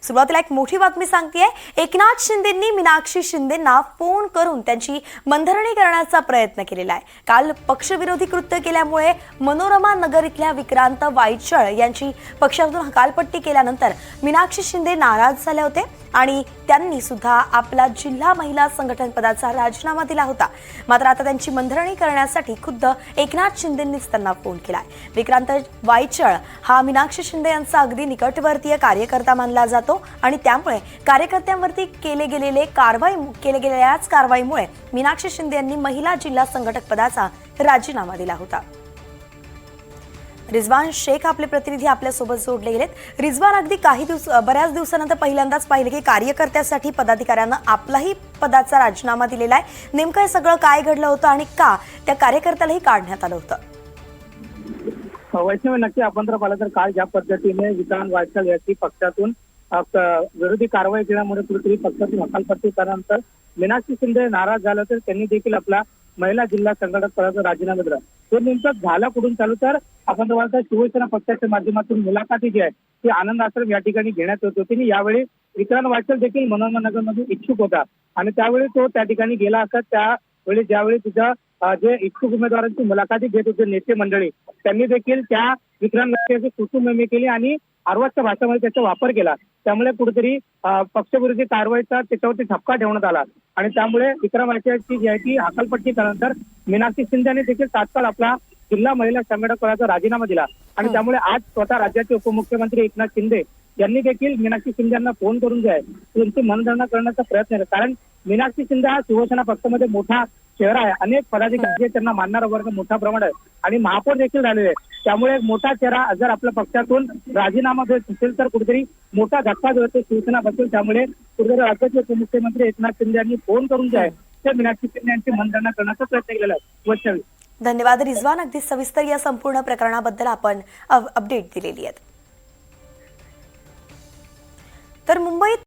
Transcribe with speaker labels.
Speaker 1: सुरुवातीला एक मोठी बातमी सांगतेय, एकनाथ शिंदेंनी मीनाक्षी शिंदेंना फोन करून त्यांची मनधरणी करण्याचा प्रयत्न केलेला आहे। काल पक्षविरोधी कृत्य केल्यामुळे मनोरमा नगर इथल्या विक्रांत वायचळ यांची पक्षातून हकालपट्टी केल्यानंतर मीनाक्षी शिंदे नाराज झाले होते आणि त्यांनी सुद्धा आपला जिल्हा महिला संघटन पदाचा राजीनामा दिला होता। मात्र आता त्यांची मनधरणी करण्यासाठी खुद्द एकनाथ शिंदेंनीच त्यांना फोन केलाय। विक्रांत वायचळ हा मीनाक्षी शिंदे यांचा अगदी निकटवर्तीय कार्यकर्ता मानला जातो आणि त्यामुळे कार्यकर्त्यांवरती केले गेलेल्याच कारवाईमुळे मीनाक्षी शिंदे यांनी महिला जिल्हा संघटक पदाचा राजीनामा दिला होता। रिजवान शेख आपले प्रतिनिधी आपल्या सोबत जोडले गेलेत। रिजवान, अगदी बऱ्याच दिवसानंतर पहिल्यांदाच पाहिले की कार्यकर्त्यासाठी पदाधिकाऱ्यांना आपलाही पदाचा राजीनामा दिलेला आहे। नेमकं हे सगळं काय घडलं होतं आणि का त्या कार्यकर्त्यालाही काढण्यात आलं होतं?
Speaker 2: वैष्णवी, नक्की आपण तर पाहिलं तर काल ज्या पद्धतीने विक्रांत वायचळ यांची पक्षातून विरोधी कारवाई केल्यामुळे कुठेतरी पक्षातून हकालपट्टी केल्यानंतर मीनाक्षी शिंदे नाराज झाले तर त्यांनी देखील आपला महिला जिल्हा संघटक पदाचा राजीनामा दिला। तो नेमकं झाला कुठून चालू तर आपण तर पाहतो शिवसेना पक्षाच्या माध्यमातून मुलाखती जी आहे ती आनंद आश्रम या ठिकाणी घेण्यात येत होती। यावेळी विक्रांत वायचळ देखील मनोरमा नगरमध्ये इच्छुक होता आणि त्यावेळी तो त्या ठिकाणी गेला असता। त्यावेळी ज्यावेळी तिच्या जे इच्छुक उमेदवारांची मुलाखती घेत होते नेते मंडळी, त्यांनी देखील त्या विक्रांत वायचळची कुटुंबमेमी केली आणि अर्वाच्य भाषेमध्ये त्याचा वापर केला। त्यामुळे कुठेतरी पक्षविरोधी कारवाईचा त्याच्यावरती ठपका ठेवण्यात आला आणि त्यामुळे विक्रांत वायचळची जी आहे ती हकालपट्टी केल्यानंतर मीनाक्षी शिंदेने देखील तात्काळ आपला जिल्हा महिला संघटक पदाचा राजीनामा दिला आणि त्यामुळे आज स्वतः राज्याचे उपमुख्यमंत्री एकनाथ शिंदे यांनी देखील मीनाक्षी शिंदे यांना फोन करून जे आहे त्यांची मनधरणा करण्याचा प्रयत्न केला। कारण मीनाक्षी शिंदे हा शिवसेना पक्षामध्ये मोठा चेहरा आहे, अनेक पदाधिकारी त्यांना मानणारा वर्ग मोठ्या प्रमाणात आहे आणि महापौर देखील झालेले आहे। त्यामुळे एक चेहरा जर आपल्या पक्षातून राजीनामा देत असेल तर कुठेतरी मोठा धक्का जो शिवसेना बसेल। त्यामुळे कुठेतरी राज्याचे उपमुख्यमंत्री एकनाथ शिंदे यांनी फोन करून जे आहे ते मीनाक्षी शिंदे यांची मनधरणा करण्याचा प्रयत्न केलेला आहे। वैष्णवी,
Speaker 1: धन्यवाद रिजवान, अगदी सविस्तर या संपूर्ण प्रकरणाबद्दल आपण अपडेट दिलेली आहे। तर मुंबईत